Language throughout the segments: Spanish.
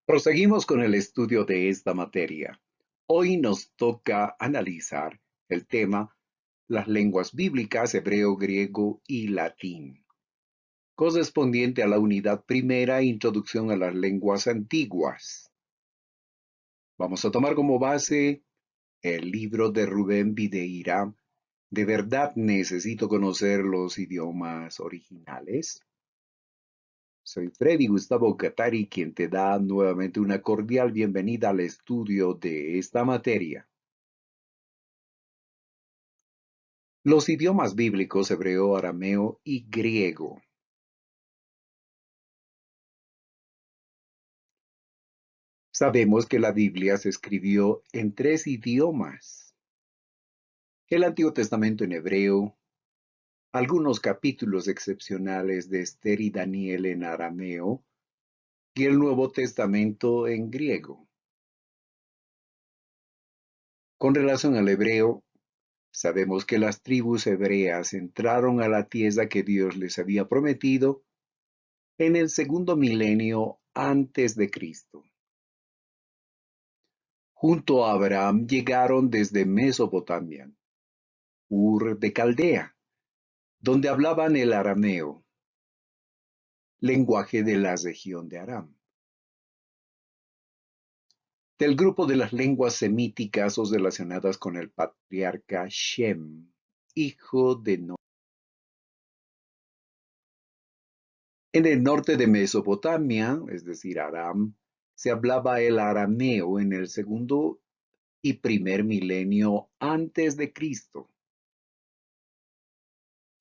Proseguimos con el estudio de esta materia. Hoy nos toca analizar el tema las lenguas bíblicas hebreo, griego y latín, correspondiente a la unidad primera, Introducción a las lenguas antiguas. Vamos a tomar como base el libro de Rubén Videira. ¿De verdad necesito conocer los idiomas originales? Soy Freddy Gustavo Catari, quien te da nuevamente una cordial bienvenida al estudio de esta materia. Los idiomas bíblicos hebreo, arameo y griego. Sabemos que la Biblia se escribió en tres idiomas. El Antiguo Testamento en hebreo, algunos capítulos excepcionales de Esther y Daniel en arameo y el Nuevo Testamento en griego. Con relación al hebreo, sabemos que las tribus hebreas entraron a la tierra que Dios les había prometido en el segundo milenio antes de Cristo. Junto a Abraham llegaron desde Mesopotamia, Ur de Caldea, donde hablaban el arameo, lenguaje de la región de Aram. Del grupo de las lenguas semíticas o relacionadas con el patriarca Shem, hijo de Noé. En el norte de Mesopotamia, es decir, Aram, se hablaba el arameo en el segundo y primer milenio antes de Cristo.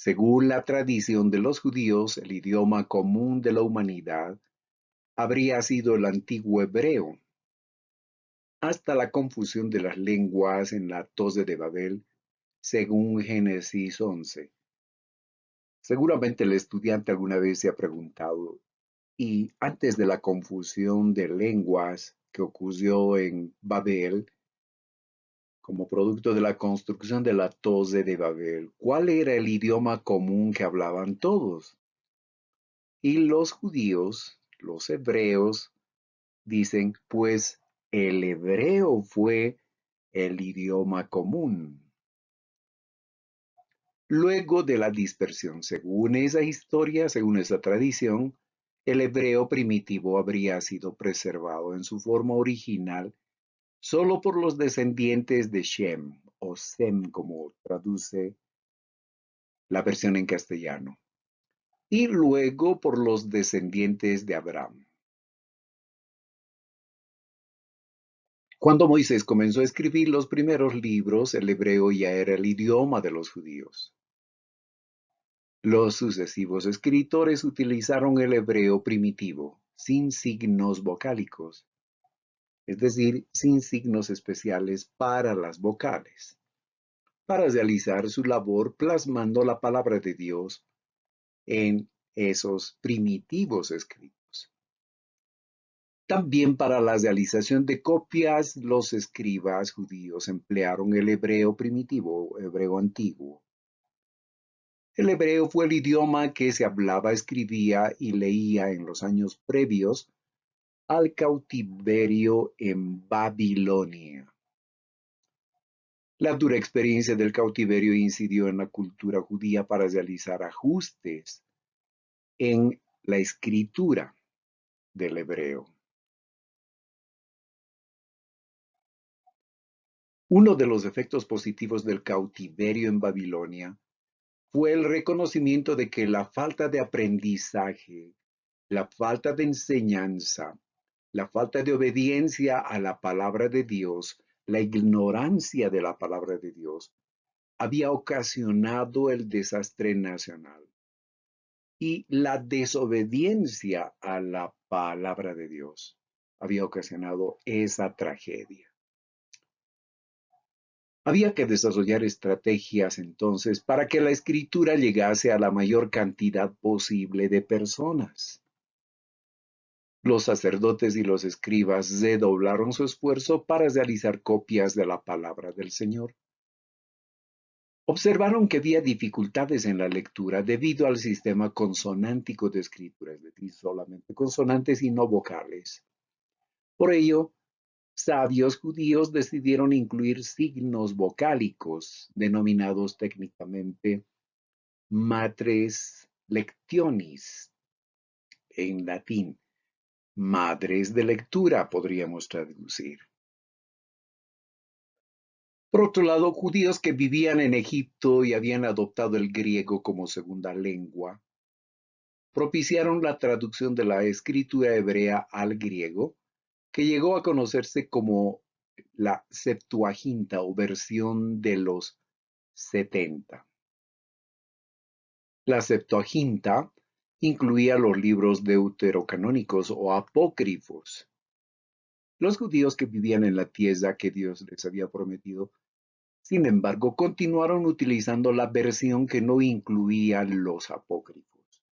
Según la tradición de los judíos, el idioma común de la humanidad habría sido el antiguo hebreo, hasta la confusión de las lenguas en la Torre de Babel, según Génesis 11. Seguramente el estudiante alguna vez se ha preguntado, y antes de la confusión de lenguas que ocurrió en Babel, como producto de la construcción de la Torre de Babel, ¿cuál era el idioma común que hablaban todos? Y los judíos, los hebreos, dicen, pues el hebreo fue el idioma común. Luego de la dispersión, según esa historia, según esa tradición, el hebreo primitivo habría sido preservado en su forma original solo por los descendientes de Shem, o Sem, como traduce la versión en castellano, y luego por los descendientes de Abraham. Cuando Moisés comenzó a escribir los primeros libros, el hebreo ya era el idioma de los judíos. Los sucesivos escritores utilizaron el hebreo primitivo, sin signos vocálicos, es decir, sin signos especiales para las vocales, para realizar su labor plasmando la palabra de Dios en esos primitivos escritos. También para la realización de copias, los escribas judíos emplearon el hebreo primitivo, hebreo antiguo. El hebreo fue el idioma que se hablaba, escribía y leía en los años previos al cautiverio en Babilonia. La dura experiencia del cautiverio incidió en la cultura judía para realizar ajustes en la escritura del hebreo. Uno de los efectos positivos del cautiverio en Babilonia fue el reconocimiento de que la falta de aprendizaje, la falta de enseñanza, la falta de obediencia a la palabra de Dios, la ignorancia de la palabra de Dios, había ocasionado el desastre nacional. Y la desobediencia a la palabra de Dios había ocasionado esa tragedia. Había que desarrollar estrategias entonces para que la escritura llegase a la mayor cantidad posible de personas. Los sacerdotes y los escribas redoblaron su esfuerzo para realizar copias de la palabra del Señor. Observaron que había dificultades en la lectura debido al sistema consonántico de escritura, es decir, solamente consonantes y no vocales. Por ello, sabios judíos decidieron incluir signos vocálicos, denominados técnicamente matres lectionis en latín, madres de lectura, podríamos traducir. Por otro lado, judíos que vivían en Egipto y habían adoptado el griego como segunda lengua, propiciaron la traducción de la escritura hebrea al griego, que llegó a conocerse como la Septuaginta o versión de los 70. La Septuaginta incluía los libros deuterocanónicos o apócrifos. Los judíos que vivían en la tierra que Dios les había prometido, sin embargo, continuaron utilizando la versión que no incluía los apócrifos.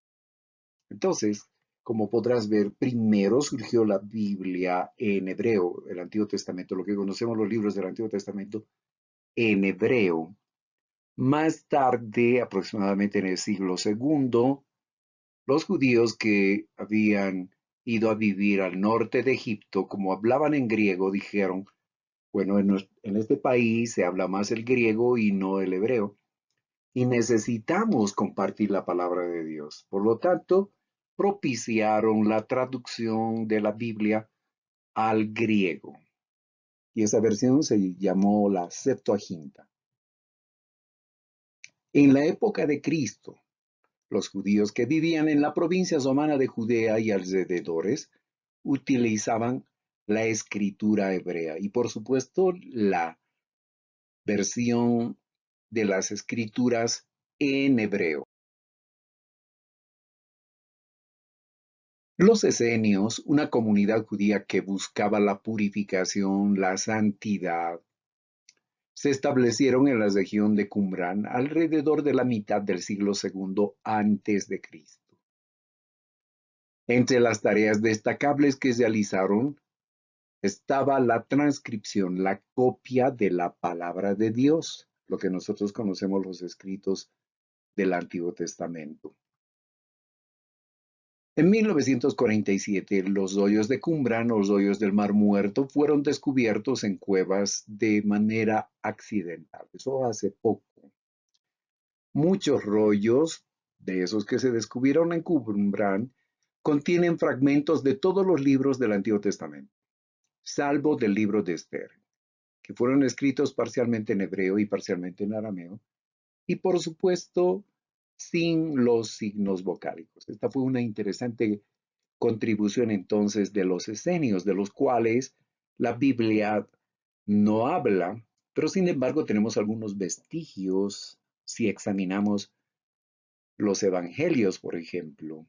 Entonces, como podrás ver, primero surgió la Biblia en hebreo, el Antiguo Testamento, lo que conocemos los libros del Antiguo Testamento en hebreo. Más tarde, aproximadamente en el siglo segundo, los judíos que habían ido a vivir al norte de Egipto, como hablaban en griego, dijeron, bueno, en este país se habla más el griego y no el hebreo, y necesitamos compartir la palabra de Dios. Por lo tanto, propiciaron la traducción de la Biblia al griego, y esa versión se llamó la Septuaginta. En la época de Cristo, los judíos que vivían en la provincia romana de Judea y alrededores utilizaban la escritura hebrea y por supuesto la versión de las escrituras en hebreo. Los esenios, una comunidad judía que buscaba la purificación, la santidad, se establecieron en la región de Qumrán alrededor de la mitad del siglo II antes de Cristo. Entre las tareas destacables que realizaron estaba la transcripción, la copia de la palabra de Dios, lo que nosotros conocemos los escritos del Antiguo Testamento. En 1947, los hoyos de Qumrán, los hoyos del Mar Muerto, fueron descubiertos en cuevas de manera accidental. Eso hace poco. Muchos rollos de esos que se descubrieron en Qumrán contienen fragmentos de todos los libros del Antiguo Testamento, salvo del libro de Esther, que fueron escritos parcialmente en hebreo y parcialmente en arameo, y por supuesto sin los signos vocálicos. Esta fue una interesante contribución entonces de los esenios, de los cuales la Biblia no habla, pero sin embargo tenemos algunos vestigios si examinamos los evangelios, por ejemplo,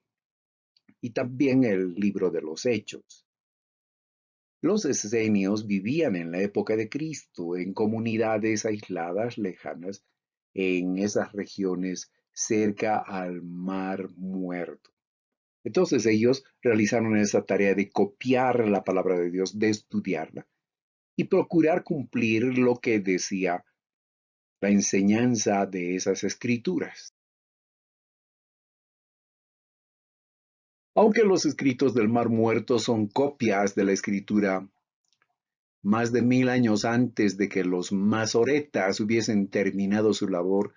y también el libro de los Hechos. Los esenios vivían en la época de Cristo en comunidades aisladas, lejanas, en esas regiones cerca al Mar Muerto. Entonces ellos realizaron esa tarea de copiar la palabra de Dios, de estudiarla y procurar cumplir lo que decía la enseñanza de esas escrituras. Aunque los escritos del Mar Muerto son copias de la escritura más de 1000 años antes de que los masoretas hubiesen terminado su labor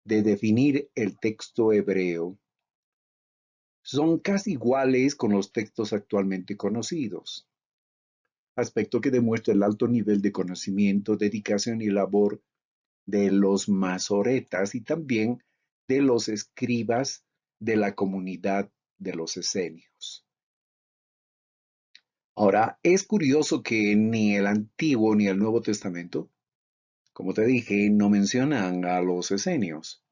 de definir el texto hebreo, son casi iguales con los textos actualmente conocidos, aspecto que demuestra el alto nivel de conocimiento, dedicación y labor de los masoretas y también de los escribas de la comunidad de los esenios. Ahora, es curioso que ni el Antiguo ni el Nuevo Testamento, como te dije, no mencionan a los esenios.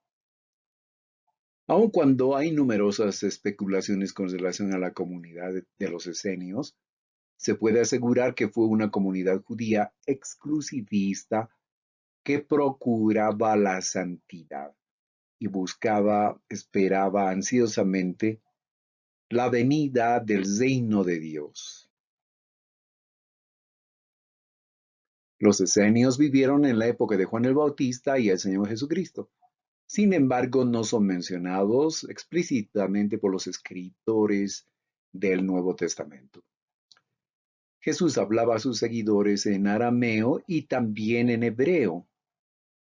Aun cuando hay numerosas especulaciones con relación a la comunidad de los esenios, se puede asegurar que fue una comunidad judía exclusivista que procuraba la santidad y esperaba ansiosamente la venida del reino de Dios. Los esenios vivieron en la época de Juan el Bautista y el Señor Jesucristo. Sin embargo, no son mencionados explícitamente por los escritores del Nuevo Testamento. Jesús hablaba a sus seguidores en arameo y también en hebreo,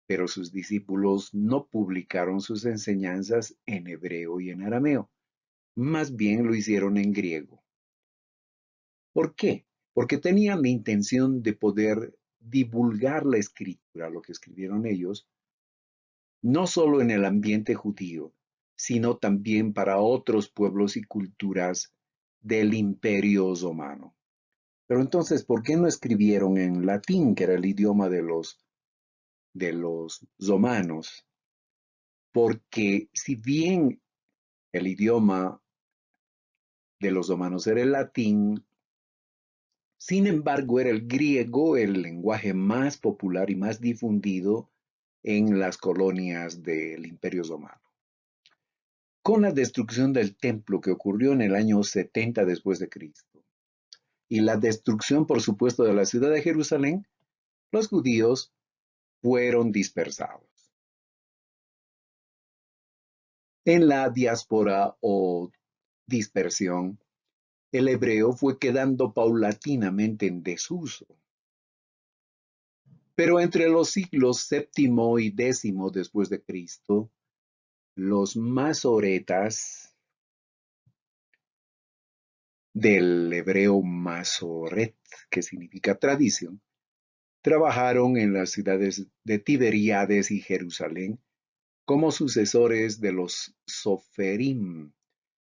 pero sus discípulos no publicaron sus enseñanzas en hebreo y en arameo. Más bien lo hicieron en griego. ¿Por qué? Porque tenían la intención de poder divulgar la escritura, lo que escribieron ellos, no solo en el ambiente judío, sino también para otros pueblos y culturas del Imperio Otomano. Pero entonces, ¿por qué no escribieron en latín, que era el idioma de los romanos? Porque si bien el idioma de los romanos era el latín, sin embargo era el griego el lenguaje más popular y más difundido en las colonias del Imperio Romano. Con la destrucción del templo que ocurrió en el año 70 después de Cristo y la destrucción, por supuesto, de la ciudad de Jerusalén, los judíos fueron dispersados. En la diáspora o dispersión, el hebreo fue quedando paulatinamente en desuso. Pero entre los siglos séptimo y décimo después de Cristo, los masoretas, del hebreo masoret, que significa tradición, trabajaron en las ciudades de Tiberíades y Jerusalén como sucesores de los soferim,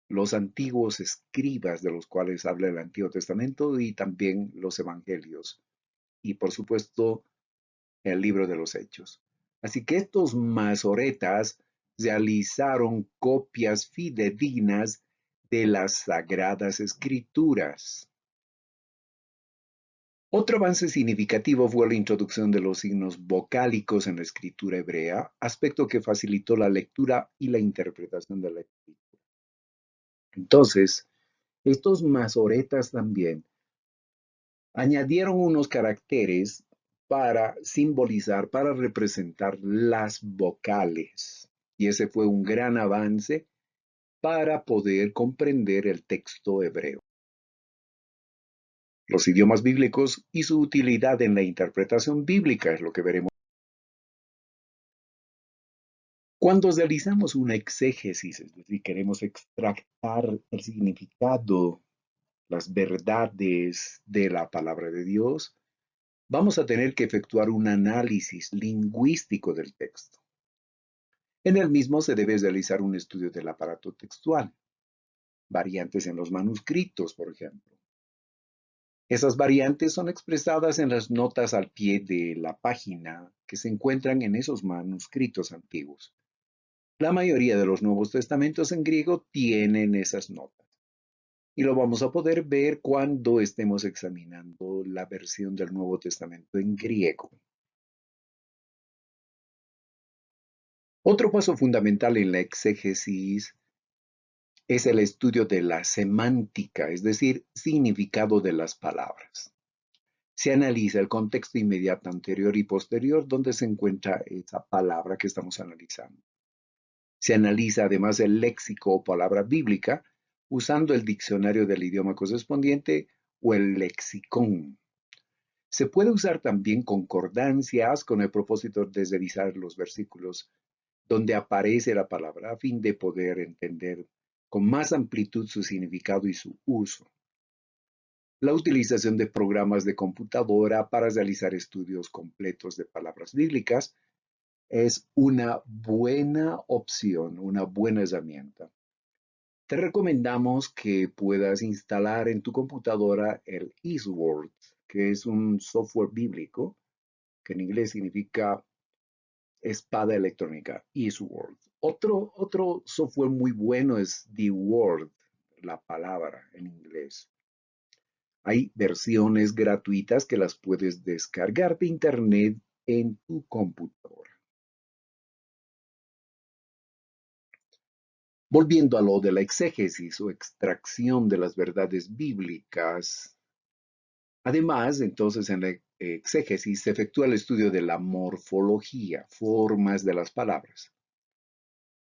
los antiguos escribas de los cuales habla el Antiguo Testamento y también los evangelios, y por supuesto el libro de los Hechos. Así que estos masoretas realizaron copias fidedignas de las Sagradas Escrituras. Otro avance significativo fue la introducción de los signos vocálicos en la escritura hebrea, aspecto que facilitó la lectura y la interpretación de la escritura. Entonces, estos masoretas también añadieron unos caracteres para simbolizar, para representar las vocales. Y ese fue un gran avance para poder comprender el texto hebreo. Los idiomas bíblicos y su utilidad en la interpretación bíblica es lo que veremos. Cuando realizamos una exégesis, es decir, queremos extractar el significado, las verdades de la palabra de Dios, vamos a tener que efectuar un análisis lingüístico del texto. En el mismo se debe realizar un estudio del aparato textual, variantes en los manuscritos, por ejemplo. Esas variantes son expresadas en las notas al pie de la página que se encuentran en esos manuscritos antiguos. La mayoría de los Nuevos Testamentos en griego tienen esas notas. Y lo vamos a poder ver cuando estemos examinando la versión del Nuevo Testamento en griego. Otro paso fundamental en la exégesis es el estudio de la semántica, es decir, significado de las palabras. Se analiza el contexto inmediato anterior y posterior donde se encuentra esa palabra que estamos analizando. Se analiza además el léxico o palabra bíblica usando el diccionario del idioma correspondiente o el lexicón. Se puede usar también concordancias con el propósito de revisar los versículos donde aparece la palabra a fin de poder entender con más amplitud su significado y su uso. La utilización de programas de computadora para realizar estudios completos de palabras bíblicas es una buena opción, una buena herramienta. Te recomendamos que puedas instalar en tu computadora el Eastword, que es un software bíblico, que en inglés significa espada electrónica, Eastword. Otro software muy bueno es The Word, la palabra en inglés. Hay versiones gratuitas que las puedes descargar de internet en tu computadora. Volviendo a lo de la exégesis o extracción de las verdades bíblicas, además, entonces en la exégesis se efectúa el estudio de la morfología, formas de las palabras.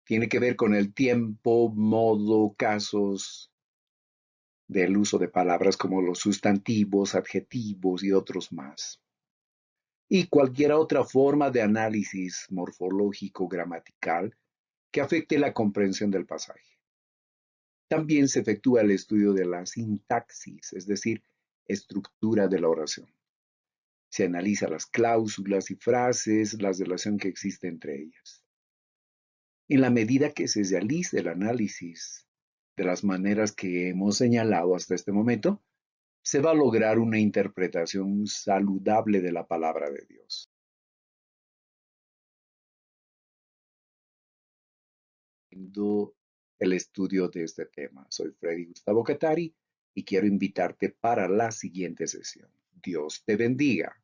Tiene que ver con el tiempo, modo, casos, del uso de palabras como los sustantivos, adjetivos y otros más. Y cualquier otra forma de análisis morfológico gramatical que afecte la comprensión del pasaje. También se efectúa el estudio de la sintaxis, es decir, estructura de la oración. Se analiza las cláusulas y frases, la relación que existe entre ellas. En la medida que se realice el análisis de las maneras que hemos señalado hasta este momento, se va a lograr una interpretación saludable de la palabra de Dios. El estudio de este tema. Soy Freddy Gustavo Catari y quiero invitarte para la siguiente sesión. Dios te bendiga.